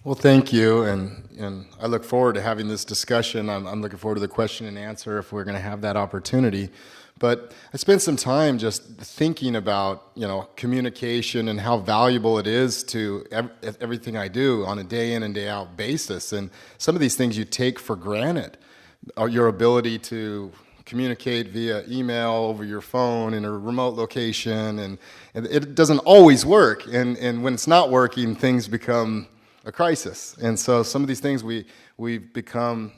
Well, thank you, and I look forward to having this discussion. I'm looking forward to the question and answer if we're going to have that opportunity. But I spent some time just thinking about, communication and how valuable it is to everything I do on a day in and day out basis. And some of these things you take for granted, your ability to communicate via email, over your phone, in a remote location, and it doesn't always work. And when it's not working, things become a crisis. And so some of these things we've become,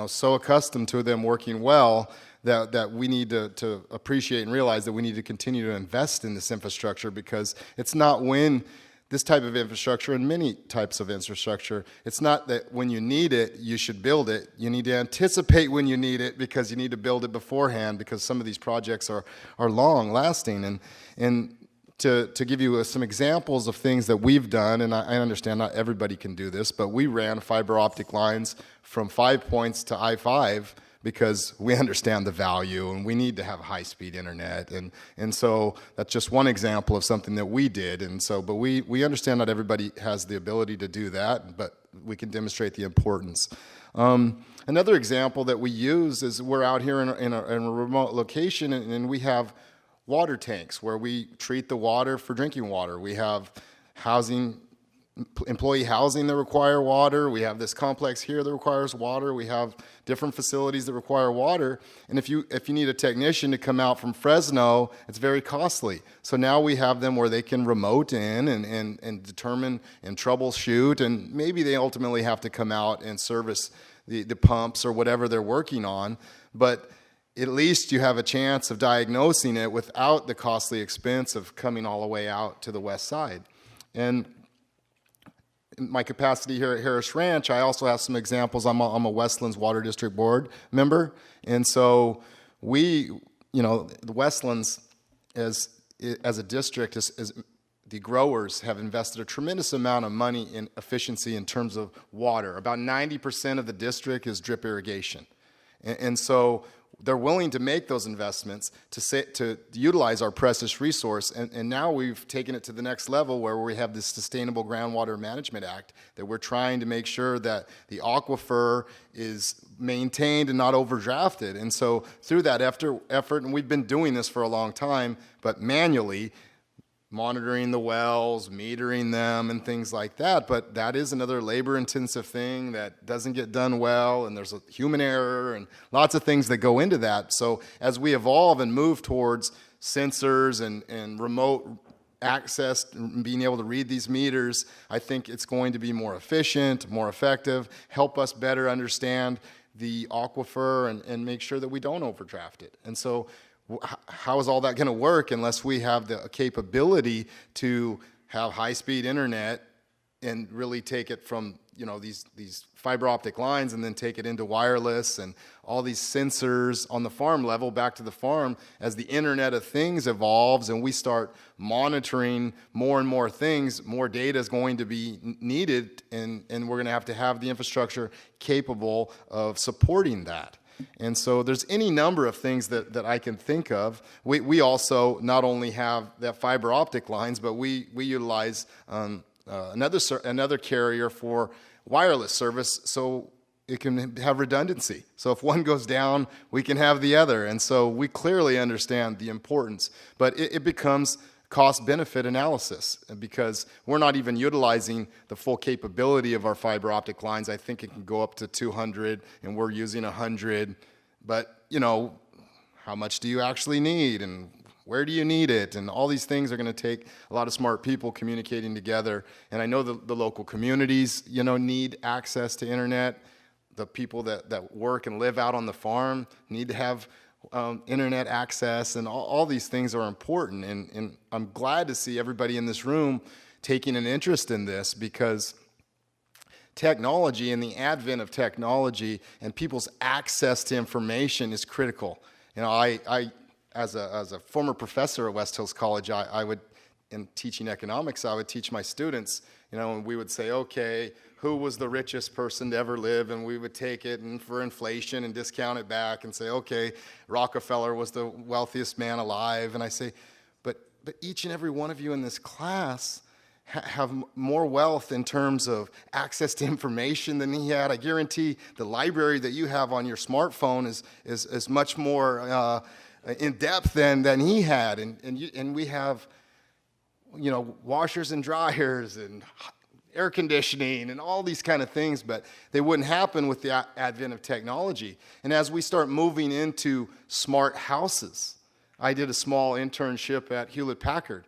so accustomed to them working well that we need to appreciate and realize that we need to continue to invest in this infrastructure, because it's not when this type of infrastructure and many types of infrastructure, it's not that when you need it, you should build it. You need to anticipate when you need it, because you need to build it beforehand, because some of these projects are long lasting. And to give you some examples of things that we've done, and I understand not everybody can do this, but we ran fiber optic lines from 5 Points to I-5 because we understand the value and we need to have high-speed internet. And so that's just one example of something that we did. But we understand not everybody has the ability to do that, but we can demonstrate the importance. Another example that we use is we're out here in a remote location, and we have water tanks where we treat the water for drinking water. We have employee housing that require water. We have this complex here that requires water. We have different facilities that require water. And if you need a technician to come out from Fresno, it's very costly. So now we have them where they can remote in and determine and troubleshoot, and maybe they ultimately have to come out and service the pumps or whatever they're working on. But at least you have a chance of diagnosing it without the costly expense of coming all the way out to the west side. And in my capacity here at Harris Ranch, I also have some examples. I'm a Westlands Water District Board member. And so the Westlands as a district, the growers have invested a tremendous amount of money in efficiency in terms of water. About 90% of the district is drip irrigation. And so they're willing to make those investments to utilize our precious resource. And now we've taken it to the next level where we have this Sustainable Groundwater Management Act that we're trying to make sure that the aquifer is maintained and not overdrafted. And so through that effort, and we've been doing this for a long time, but manually, monitoring the wells, metering them, and things like that. But that is another labor-intensive thing that doesn't get done well, and there's a human error and lots of things that go into that. So as we evolve and move towards sensors and remote access and being able to read these meters, I think it's going to be more efficient, more effective, help us better understand the aquifer and make sure that we don't overdraft it. And so how is all that going to work unless we have the capability to have high-speed internet and really take it from these fiber optic lines and then take it into wireless and all these sensors on the farm level back to the farm as the Internet of Things evolves and we start monitoring more and more things, more data is going to be needed, and we're going to have the infrastructure capable of supporting that. And so there's any number of things that I can think of. We also not only have that fiber optic lines, but we utilize another carrier for wireless service so it can have redundancy. So if one goes down, we can have the other. And so we clearly understand the importance. But it becomes cost-benefit analysis, because we're not even utilizing the full capability of our fiber optic lines. I think it can go up to 200, and we're using 100. But, how much do you actually need, and where do you need it? And all these things are going to take a lot of smart people communicating together. And I know the local communities, need access to internet. The people that work and live out on the farm need to have internet access, and all these things are important. And I'm glad to see everybody in this room taking an interest in this, because technology and the advent of technology and people's access to information is critical. I as a former professor at West Hills College, I would, in teaching economics, I would teach my students, and we would say, okay, who was the richest person to ever live? And we would take it and for inflation and discount it back and say, okay, Rockefeller was the wealthiest man alive. And I say, but each and every one of you in this class have more wealth in terms of access to information than he had. I guarantee the library that you have on your smartphone is much more in depth than he had. And we have, washers and dryers and air conditioning and all these kind of things, but they wouldn't happen with the advent of technology. And as we start moving into smart houses, I did a small internship at Hewlett-Packard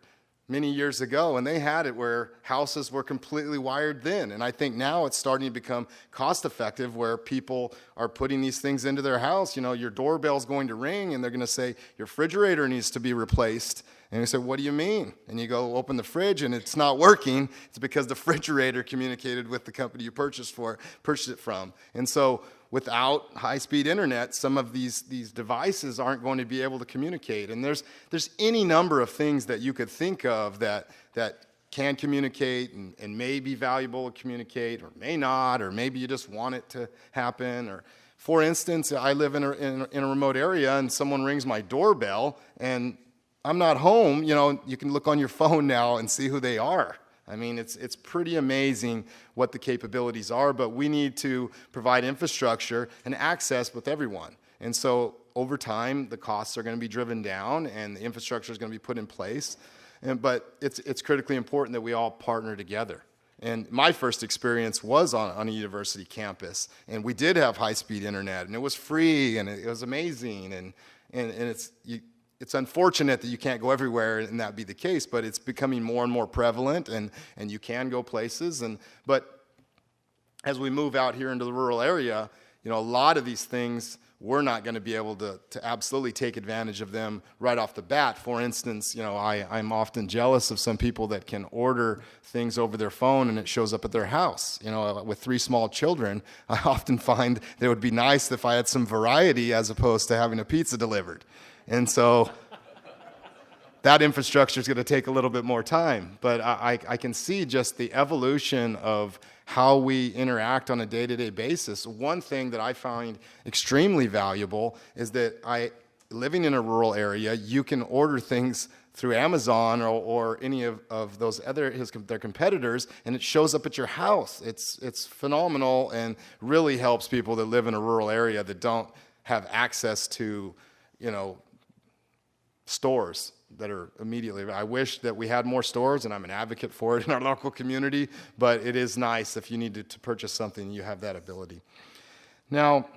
many years ago, and they had it where houses were completely wired then. And I think now it's starting to become cost effective where people are putting these things into their house. Your doorbell's going to ring and they're going to say, your refrigerator needs to be replaced. And you say, what do you mean? And you go open the fridge and it's not working. It's because the refrigerator communicated with the company you purchased it from. And so without high-speed internet, some of these devices aren't going to be able to communicate. And there's any number of things that you could think of that can communicate and may be valuable to communicate or may not, or maybe you just want it to happen. Or, for instance, I live in a remote area and someone rings my doorbell and I'm not home. You can look on your phone now and see who they are. I mean, it's pretty amazing what the capabilities are, but we need to provide infrastructure and access with everyone. And so over time, the costs are going to be driven down and the infrastructure is going to be put in place. But it's critically important that we all partner together. And my first experience was on a university campus, and we did have high-speed internet, and it was free, and it was amazing. And it's unfortunate that you can't go everywhere and that be the case, but it's becoming more and more prevalent, and you can go places. But as we move out here into the rural area, a lot of these things, we're not going to be able to absolutely take advantage of them right off the bat. For instance, I'm often jealous of some people that can order things over their phone and it shows up at their house. With 3 small children, I often find that it would be nice if I had some variety as opposed to having a pizza delivered. And so that infrastructure is going to take a little bit more time. But I can see just the evolution of how we interact on a day-to-day basis. One thing that I find extremely valuable is that living in a rural area, you can order things through Amazon or any of those their competitors, and it shows up at your house. It's phenomenal and really helps people that live in a rural area that don't have access to, stores that are immediately. I wish that we had more stores, and I'm an advocate for it in our local community, but it is nice if you need to purchase something, you have that ability. Now,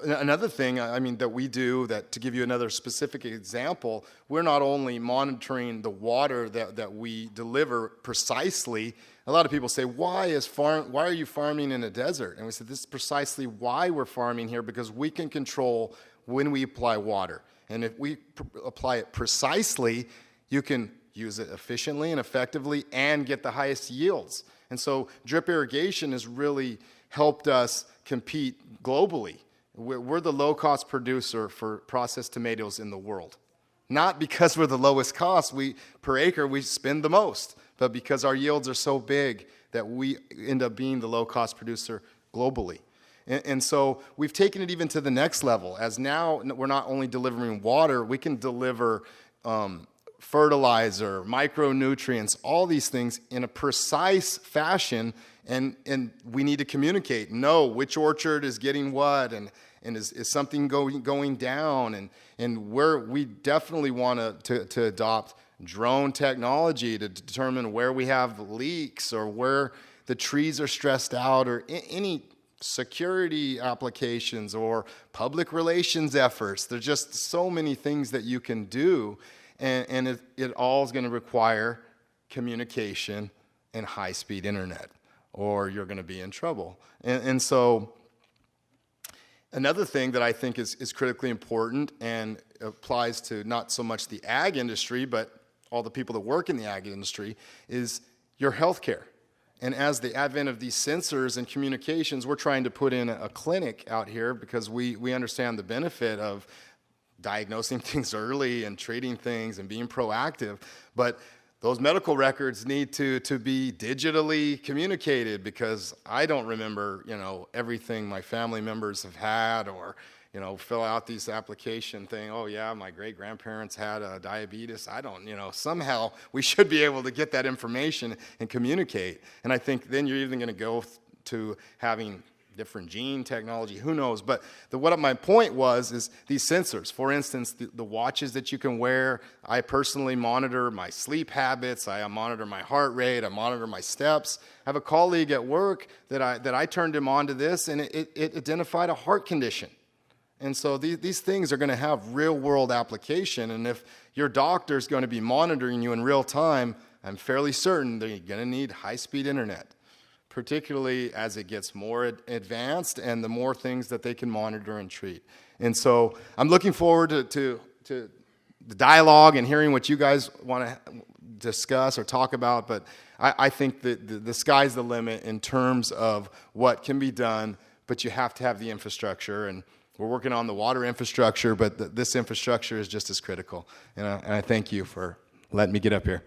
another thing, that we do, that to give you another specific example, we're not only monitoring the water that we deliver precisely. A lot of people say, why are you farming in a desert? And we said, this is precisely why we're farming here, because we can control when we apply water. And if we apply it precisely, you can use it efficiently and effectively and get the highest yields. And so drip irrigation has really helped us compete globally. We're the low-cost producer for processed tomatoes in the world. Not because we're the lowest cost, per acre we spend the most, but because our yields are so big that we end up being the low-cost producer globally. And so we've taken it even to the next level, as now we're not only delivering water, we can deliver fertilizer, micronutrients, all these things in a precise fashion, and we need to communicate, know which orchard is getting what, and is something going down, and where we definitely want to adopt drone technology to determine where we have leaks or where the trees are stressed out or any security applications or public relations efforts. There's just so many things that you can do, and it all is going to require communication and high-speed internet, or you're going to be in trouble. And so another thing that I think is critically important and applies to not so much the ag industry, but all the people that work in the ag industry, is your health care. And as the advent of these sensors and communications, we're trying to put in a clinic out here because we understand the benefit of diagnosing things early and treating things and being proactive. But those medical records need to be digitally communicated, because I don't remember, everything my family members have had, or, fill out these application thing. Oh yeah, my great grandparents had diabetes. I don't, somehow we should be able to get that information and communicate. And I think then you're even going to go to having different gene technology, who knows. But what my point is these sensors. For instance, the watches that you can wear. I personally monitor my sleep habits. I monitor my heart rate. I monitor my steps. I have a colleague at work that I turned him on to this, and it identified a heart condition. And so these things are going to have real-world application. And if your doctor is going to be monitoring you in real time, I'm fairly certain they're going to need high-speed internet, particularly as it gets more advanced and the more things that they can monitor and treat. And so I'm looking forward to the dialogue and hearing what you guys want to discuss or talk about. But I think that the sky's the limit in terms of what can be done, but you have to have the infrastructure. And we're working on the water infrastructure, but this infrastructure is just as critical. And I thank you for letting me get up here.